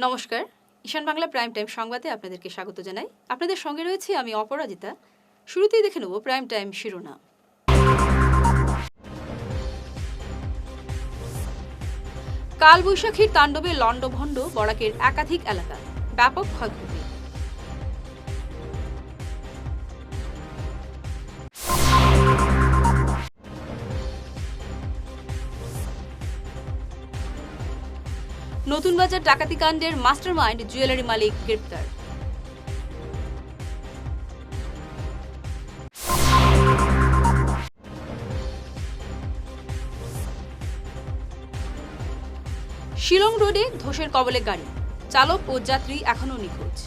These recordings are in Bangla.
নমস্কার, ঈশান বাংলা প্রাইম টাইম সংবাদে আপনাদেরকে স্বাগত জানাই। আপনাদের সঙ্গে রয়েছে আমি অপরাজিতা। শুরুতেই দেখে নেব প্রাইম টাইম শিরোনাম। কালবৈশাখীর তাণ্ডবে লণ্ডভণ্ড বরাকের একাধিক এলাকা, ব্যাপক ক্ষয়ক্ষতি। নতুন বাজার ডাকাতিকাণ্ডের মাস্টারমাইন্ড জুয়েলারি মালিক গ্রেপ্তার। শিলং রোডে ধসের কবলে গাড়ি, চালক ও যাত্রী এখনও নিখোঁজ।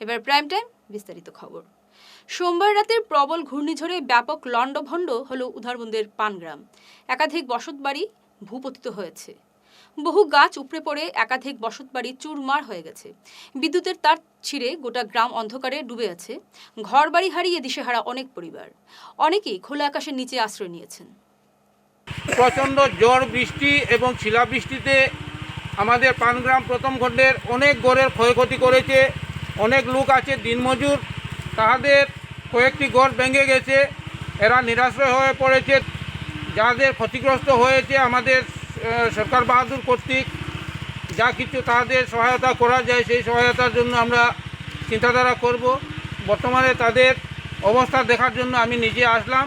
এবার প্রাইম টাইম বিস্তারিত খবর। সোমবার রাতের প্রবল ঘূর্ণিঝড়ে ব্যাপক লণ্ডভণ্ড হল উধারবন্দের পানগ্রাম। একাধিক বসতবাড়ি ভূপতিত হয়েছে, বহু গাছ উপড়ে পড়ে একাধিক বসতবাড়ি চুরমার হয়ে গেছে। বিদ্যুতের তার ছিঁড়ে গোটা গ্রাম অন্ধকারে ডুবে আছে। ঘরবাড়ি হারিয়ে দিশেহারা অনেক পরিবার, অনেকেই খোলা আকাশের নিচে আশ্রয় নিয়েছেন। প্রচণ্ড ঝড় বৃষ্টি এবং শিলাবৃষ্টিতে আমাদের পানগ্রাম প্রথম খণ্ডের অনেক ঘরের ক্ষয়ক্ষতি করেছে। অনেক লোক আছে দিনমজুর, তাদের কয়েকটি ঘর ভেঙে গেছে, এরা নিরাশ্রয় হয়ে পড়েছে। যাদের ক্ষতিগ্রস্ত হয়েছে আমাদের সরকার বাহাদুর কর্তৃক যা কিছু তাদের সহায়তা করা যায় সেই সহায়তার জন্য আমরা চিন্তাধারা করব। বর্তমানে তাদের অবস্থা দেখার জন্য আমি নিজে আসলাম।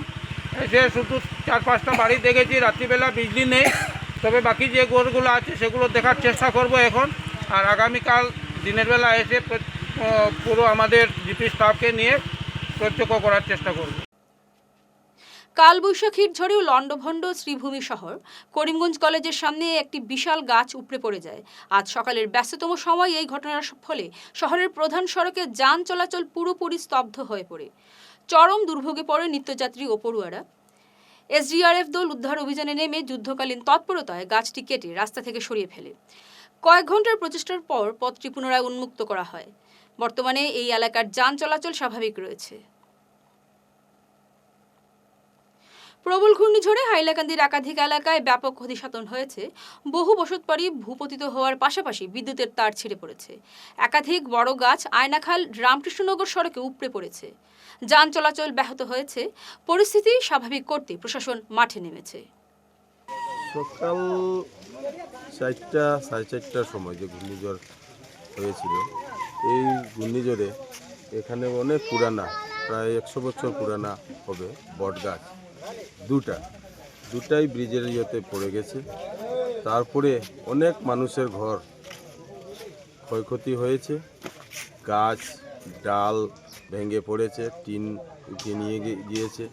এসে শুধু 4-5টা বাড়ি দেখেছি, রাত্রিবেলা বিজলি নেই, তবে বাকি যে ঘরগুলো আছে সেগুলো দেখার চেষ্টা করব এখন। আর আগামীকাল দিনের বেলা এসে পুরো আমাদের জিপি স্টাফকে নিয়ে প্রত্যক্ষ করার চেষ্টা করব। কালবৈশাখীর ঝড়েও লণ্ডভণ্ড শ্রীভূমি শহর। করিমগঞ্জ কলেজের সামনে একটি বিশাল গাছ উপড়ে পড়ে যায়। আজ সকালের ব্যস্ততম সময় এই ঘটনার ফলে শহরের প্রধান সড়কে যান চলাচল পুরোপুরি স্তব্ধ হয়ে পড়ে। চরম দুর্ভোগে পড়ে নিত্যযাত্রী ও পড়ুয়ারা। এসডিআরএফ দল উদ্ধার অভিযানে নেমে যুদ্ধকালীন তৎপরতায় গাছটি কেটে রাস্তা থেকে সরিয়ে ফেলে। কয়েক ঘন্টার প্রচেষ্টার পর পথটি পুনরায় উন্মুক্ত করা হয়। বর্তমানে এই এলাকার যান চলাচল স্বাভাবিক রয়েছে। প্রবল ঘূর্ণিঝড়ে হাইলাকান্দির একাধিক এলাকায় ব্যাপক ক্ষতিসাধন হয়েছে। বহু বসতবাড়ি ভূপতিত হওয়ার পাশাপাশি বিদ্যুতের তার ছিঁড়ে পড়েছে। একাধিক বড় গাছ আয়নাখাল রামকৃষ্ণনগর সড়কে উপড়ে পড়েছে। যান চলাচল ব্যাহত হয়েছে। পরিস্থিতি স্বাভাবিক করতে প্রশাসন মাঠে নেমেছে। সকাল 4টা সাড়ে 4টার সময় যে ঘূর্ণিঝড় হয়েছিল, এই ঘূর্ণিঝড়ে এখানে অনেক পুরানা, প্রায় 100 বছর পুরানা হবে বট গাছ দুটাই ব্রিজের ইয়েতে পড়ে গেছে। তারপরে অনেক মানুষের ঘর ক্ষয়ক্ষতি হয়েছে, গাছ ডাল ভেঙে পড়েছে, টিন উঠিয়ে নিয়ে গিয়েছে।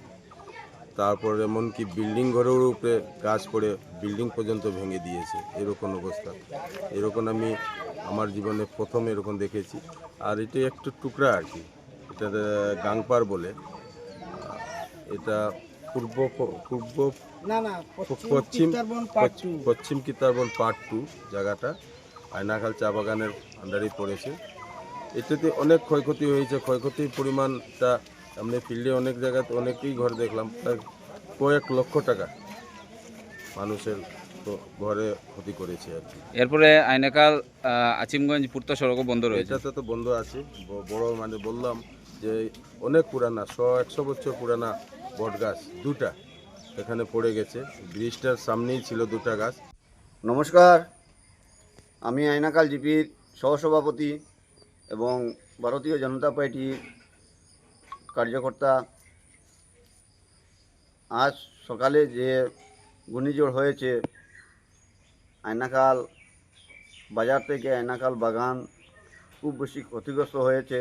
তারপর এমনকি বিল্ডিং ঘরের উপরে গাছ পড়ে বিল্ডিং পর্যন্ত ভেঙে দিয়েছে। এরকম অবস্থা, এরকম আমি আমার জীবনে প্রথম এরকম দেখেছি। আর এটা একটু টুকরা আর কি, এটা গাংপার বলে। এটা পশ্চিম কিতারবন পার্ট 2 জায়গাটা আয়নাখাল চা বাগানের আন্ডারেই পড়েছে। এটাতে অনেক ক্ষয়ক্ষতি হয়েছে। ক্ষয়ক্ষতির পরিমাণটা আমরা ফিল্ডে অনেক জায়গাতে অনেকেই ঘর দেখলাম, প্রায় কয়েক লক্ষ টাকা মানুষের ঘরে ক্ষতি করেছে আর কি। এরপরে আইনাকাল আজিমগঞ্জ পূর্ত সড়কও বন্ধ রয়েছে। এটাতে তো বন্ধ আছে। বড় মানে বললাম যে অনেক পুরানা 100-100 বছর পুরানা বট গাছ দুটা এখানে পড়ে গেছে। ব্রিজটার সামনেই ছিল দুটা গাছ। নমস্কার, আমি আয়নাকাল জিপির সহসভাপতি এবং ভারতীয় জনতা পার্টির কার্যকর্তা। আজ সকালে যে ঘূর্ণিঝড় হয়েছে, আয়নাকাল বাজার থেকে আয়নাকাল বাগান খুব বেশি ক্ষতিগ্রস্ত হয়েছে।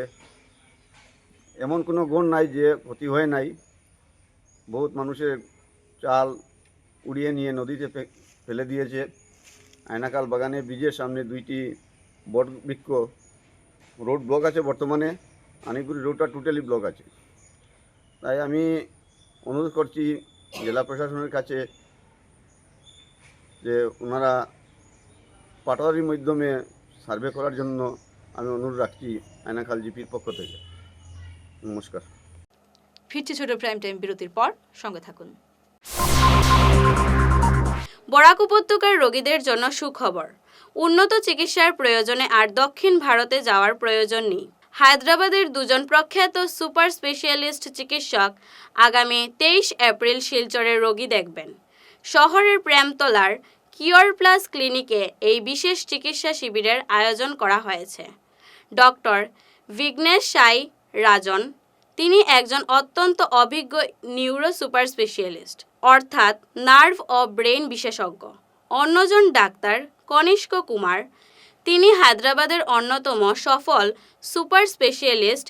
এমন কোনো গুণ নাই যে ক্ষতি হয় নাই। বহুত মানুষের চাল উড়িয়ে নিয়ে নদীতে ফেলে দিয়েছে। আয়নাকাল বাগানে ব্রিজের সামনে 2টি বট বৃক্ষ, রোড ব্লক আছে বর্তমানে। আনিপুরি রোডটা টোটালি ব্লক আছে। তাই আমি অনুরোধ করছি জেলা প্রশাসনের কাছে যে ওনারা পাটোয়ারির মাধ্যমে সার্ভে করার জন্য আমি অনুরোধ রাখছি আয়নাকাল জিপির পক্ষ থেকে। নমস্কার। ফিরছি ছোট প্রাইম টাইম বিরতির পর, সঙ্গে থাকুন। বরাক উপত্যকার রোগীদের জন্য সুখবর। উন্নত চিকিৎসার প্রয়োজনে আর দক্ষিণ ভারতে যাওয়ার প্রয়োজন নেই। হায়দ্রাবাদের দুজন প্রখ্যাত সুপার স্পেশালিস্ট চিকিৎসক আগামী 23 এপ্রিল শিলচরের রোগী দেখবেন। শহরের প্রেমতলার কিওর প্লাস ক্লিনিকে এই বিশেষ চিকিৎসা শিবিরের আয়োজন করা হয়েছে। ডক্টর বিঘ্নেশ সাই রাজন, তিনি একজন অত্যন্ত অভিজ্ঞ নিউরো সুপার স্পেশালিস্ট অর্থাৎ নার্ভ ও ব্রেন বিশেষজ্ঞ। অন্যজন ডাক্তার কনিষ্ক কুমার, তিনি হায়দ্রাবাদের অন্যতম সফল সুপার স্পেশালিস্ট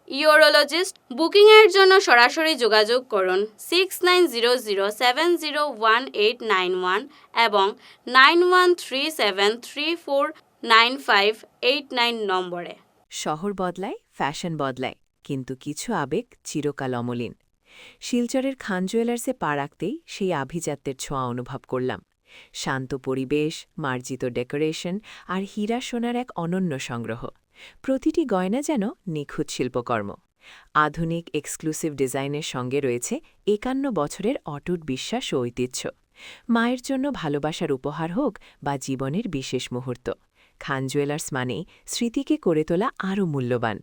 ইউরোলজিস্ট। বুকিংয়ের জন্য সরাসরি যোগাযোগ করুন 6900701891 এবং 9137349589 নম্বরে। শহর বদলায়, ফ্যাশন বদলায়, কিন্তু কিছু আবেগ চিরকাল অমলিন। শিলচরের খান জুয়েলার্সে পা রাখতেই সেই আভিজাত্যের ছোঁয়া অনুভব করলাম। শান্ত পরিবেশ, মার্জিত ডেকোরেশন আর হীরা সোনার এক অনন্য সংগ্রহ। প্রতিটি গয়না যেন নিখুঁত শিল্পকর্ম। আধুনিক এক্সক্লুসিভ ডিজাইনের সঙ্গে রয়েছে 51 বছরের অটুট বিশ্বাস ও ঐতিহ্য। মায়ের জন্য ভালোবাসার উপহার হোক বা জীবনের বিশেষ মুহূর্ত, খান জুয়েলার্স মানেই স্মৃতিকে করে তোলা আরও মূল্যবান।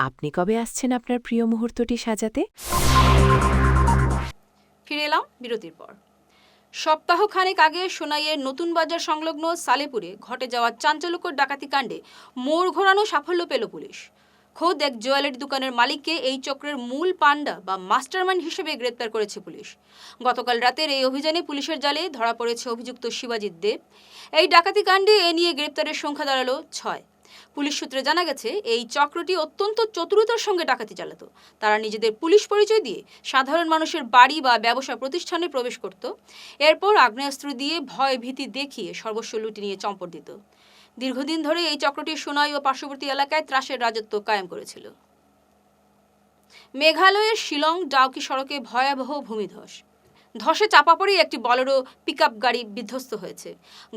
আপনি কবে আসছেন আপনার প্রিয় মুহূর্তটি সাজাতে? ফিরে এলাম বিরতির পর। সপ্তাহখানেক আগে সোনাইয়ের নতুন বাজার সংলগ্ন সালেপুরে ঘটে যাওয়া চাঞ্চল্যকর ডাকাতি কাণ্ডে মোড় ঘোরানো সাফল্য পেল পুলিশ। খোদ এক জুয়েলারি দোকানের মালিককে এই চক্রের মূল পান্ডা বা মাস্টারমাইন্ড হিসেবে গ্রেপ্তার করেছে পুলিশ। গতকাল রাতের এই অভিযানে পুলিশের জালে ধরা পড়েছে অভিযুক্ত শিবাজিৎ দেব। এই ডাকাতি কাণ্ডে এ নিয়ে গ্রেপ্তারের সংখ্যা দাঁড়ালো 6। পুলিশ সূত্রে জানা গেছে, এই চক্রটি অত্যন্ত চতুরতার সঙ্গে ডাকাতি চালাতো। তারা নিজেদের পুলিশ পরিচয় দিয়ে সাধারণ মানুষের বাড়ি বা ব্যবসা প্রতিষ্ঠানে প্রবেশ করত। এরপর আগ্নেয়াস্ত্র দিয়ে ভয় ভীতি দেখিয়ে সর্বস্ব লুটে নিয়ে চম্পট দিত। দীর্ঘদিন ধরে এই চক্রটি সোনাই ও পার্শ্ববর্তী এলাকায় ত্রাসের রাজত্ব কায়েম করেছিল। মেঘালয়ের শিলং ডাউকি সড়কে ভয়াবহ ভূমিধস। ধসে চাপা পড়ে একটি বলেরো পিকআপ গাড়ি বিধ্বস্ত হয়েছে।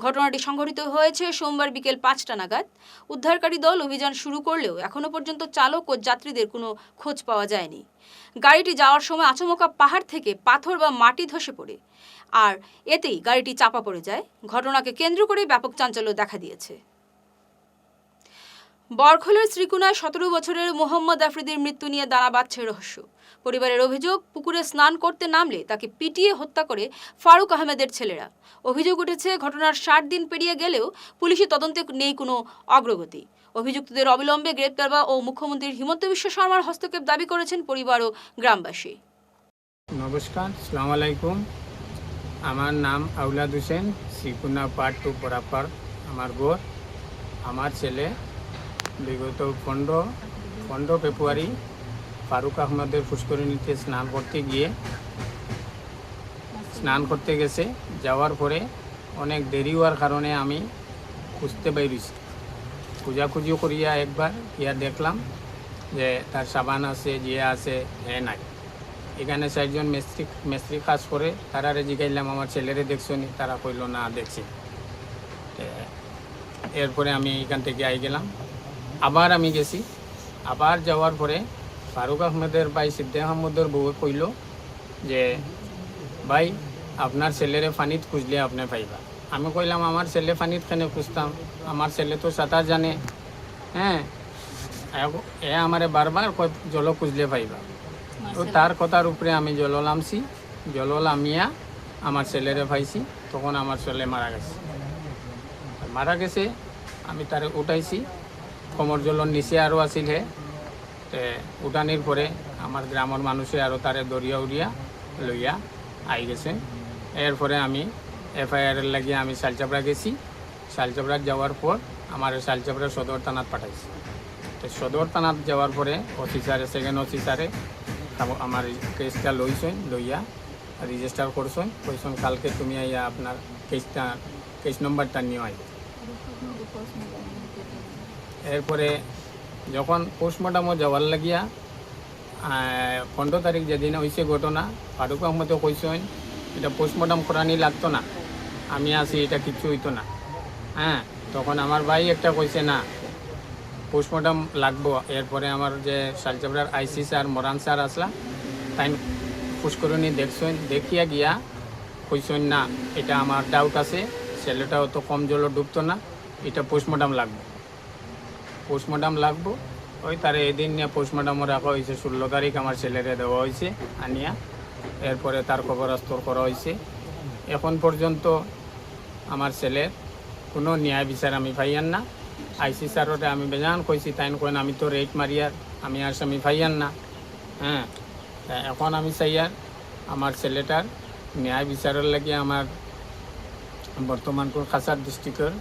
ঘটনাটি সংঘটিত হয়েছে সোমবার বিকেল 5টা নাগাদ। উদ্ধারকারী দল অভিযান শুরু করলেও এখনও পর্যন্ত চালক ও যাত্রীদের কোনো খোঁজ পাওয়া যায়নি। গাড়িটি যাওয়ার সময় আচমকা পাহাড় থেকে পাথর বা মাটি ধসে পড়ে, আর এতেই গাড়িটি চাপা পড়ে যায়। ঘটনাকে কেন্দ্র করে ব্যাপক চাঞ্চল্য দেখা দিয়েছে। বরখোলের শ্রীকুনায় 17 বছরের মোহাম্মদ আফ্রিদির মৃত্যু নিয়ে দানা বাঁধছে রহস্য। পরিবারের অভিযোগ, পুকুরে স্নান করতে নামলে তাকে পিটিয়ে হত্যা করে ফারুক আহমেদের ছেলেরা। অভিযোগ উঠেছে, ঘটনার 60 দিন পেরিয়ে গেলেও পুলিশি তদন্তে নেই কোনো অগ্রগতি। অভিযুক্তদের অবিলম্বে গ্রেপ্তার ও মুখ্যমন্ত্রী হিমন্ত বিশ্ব শর্মার হস্তক্ষেপ দাবি করেছেন পরিবার ও গ্রামবাসী। নমস্কার, আসসালামু আলাইকুম। আমার নাম আউলাদ হোসেন, শ্রীকুনা পার্ট 2 বরাপার আমার ঘর। আমার ছেলে বিগত 15 ফেব্রুয়ারি ফারুক আহমেদের পুষ্করিণীতে স্নান করতে গেছে। যাওয়ার পরে অনেক দেরি হওয়ার কারণে আমি খুঁজতে বেরিয়েছি। খোঁজাখুঁজি করিয়া একবার ইয়া দেখলাম যে তার সাবান আছে, জিয়া আছে, নাই। এখানে 4 জন মিস্ত্রি কাজ করে, তারারে জিগাইলাম আমার ছেলেরে দেখছো নি? তারা কইল না, দেখছি। এরপরে আমি এখান থেকে আই গেলাম। আবার আমি গেছি। আবার যাওয়ার পরে ফারুক আহমেদের ভাই সিদ্দিক আহমদের বউ কইল যে ভাই আপনার ছেলেরে ফানিত খুঁজলে আপনি পাইবা। আমি কইলাম আমার ছেলে ফানিত কেনে খুঁজতাম? আমার ছেলে তো সাঁতার জানে। হ্যাঁ, এ আমারে বারবার জল খুঁজলে পাইবা। তো তার কথার উপরে আমি জল নামিয়া আমার ছেলেরে পাইছি। তখন আমার ছেলে মারা গেছে। আমি তারে উঠাইছি। কোমর জলর নিচে আরও আছিল হে। উঠানির পরে আমার গ্রামের মানুষে আরও তারে দরিয়া উড়িয়া লইয়া আই গেছে। এরপরে আমি এফআইআরের লাগিয়ে আমি শালচাপড়া গেছি। শালচাপড়া যাওয়ার পর আমার শালচাপড়া সদর থানাত পাঠাইছি। তো সদর থানাত যাওয়ার পরে সেকেন্ড অফিসারে আমার কেসটা লইয়া রেজিস্টার করছেন। কইছেন কালকে তুমি আইয়া আপনার কেস নম্বরটা নিয়ে আই। এরপরে যখন পোস্টমর্টমও যাওয়ার লাগিয়া 15 তারিখ যেদিন হয়েছে ঘটনা, ফারুক আহমদও কইছেন এটা পোস্টমর্টম করানি লাগতো না, আমি আসি, এটা কিচ্ছু হইতো না। হ্যাঁ, তখন আমার ভাই একটা কইছে না পোস্টমর্টম লাগবো। এরপরে আমার যে শালচাপড়ার আইসি স্যার মরান স্যার আসলা, তাই পুষ্করণী দেখছেন। দেখিয়া গিয়া কইছেন না এটা আমার ডাউট আছে, ছেলেটাও তো কম জলে ডুবতো না, এটা পোস্টমর্টম লাগবো। ওই তারে এদিন নিয়ে পোস্টমর্টমও রাখা হয়েছে, 16 তারিখ আমার ছেলেরে দেওয়া হয়েছে আনিয়া, এরপরে তার কবরস্থল করা হয়েছে। এখন পর্যন্ত আমার ছেলের কোনো ন্যায় বিচার আমি পাইয়ান না। আইসি স্যাররে আমি বেজান কইছি, তাই কইন আমি তো রেট মারিয়ার, আমি আর স্বামী পাইয়ান না। হ্যাঁ, এখন আমি চাইয়ার আমার ছেলেটার ন্যায় বিচারের লাগে আমার বর্তমান খাসার ডিস্ট্রিক্টের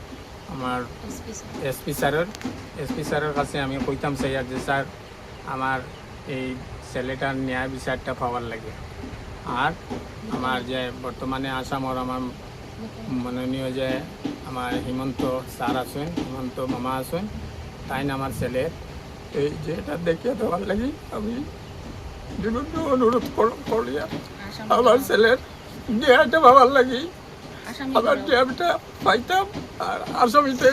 আমার এসপি স্যারের কাছে আমি কইতাম চাইয়ার যে স্যার আমার এই ছেলেটার ন্যায় বিচারটা পাওয়ার লাগে। আর আমার যে বর্তমানে আসামর আমার মাননীয় যে আমার হিমন্ত স্যার আছেন, হিমন্ত মামা আছেন, তাই আমার ছেলের এই যেটা দেখিয়ে দেওয়ার লাগে আমি বিভিন্ন অনুরোধ করিয়া আমার ছেলের ন্যায়টা পাওয়ার লাগে, আবার ন্যায়টা পাইতাম। আর আসামিতে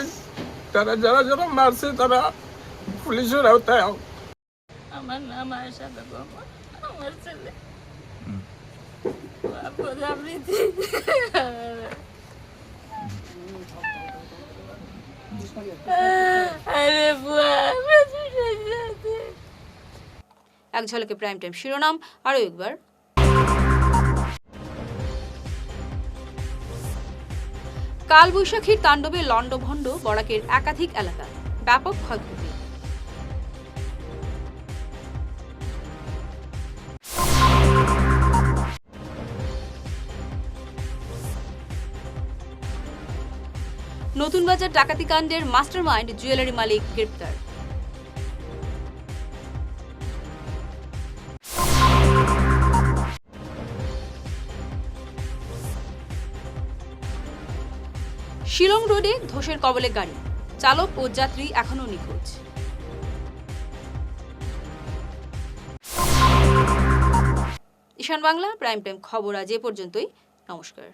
তারা যারা মারছে তারা পুলিশের আওতায়। আমার নাম আয়েশা বেগম, আমার ছেলে এক ঝলকে প্রাইম টাইম শিরোনাম আরও একবার। কালবৈশাখীর তাণ্ডবে লণ্ডভণ্ড বরাকের একাধিক এলাকা, ব্যাপক ক্ষয়ক্ষতি। নতুন বাজার ডাকাতিকাণ্ডের মাস্টারমাইন্ড জুয়েলারি মালিক গ্রেপ্তার। শিলং রোডে ধসের কবলে গাড়ি, চালক ও যাত্রী এখনও নিখোঁজ। ঈশান বাংলা প্রাইম টাইম খবর আজ এ পর্যন্তই। নমস্কার।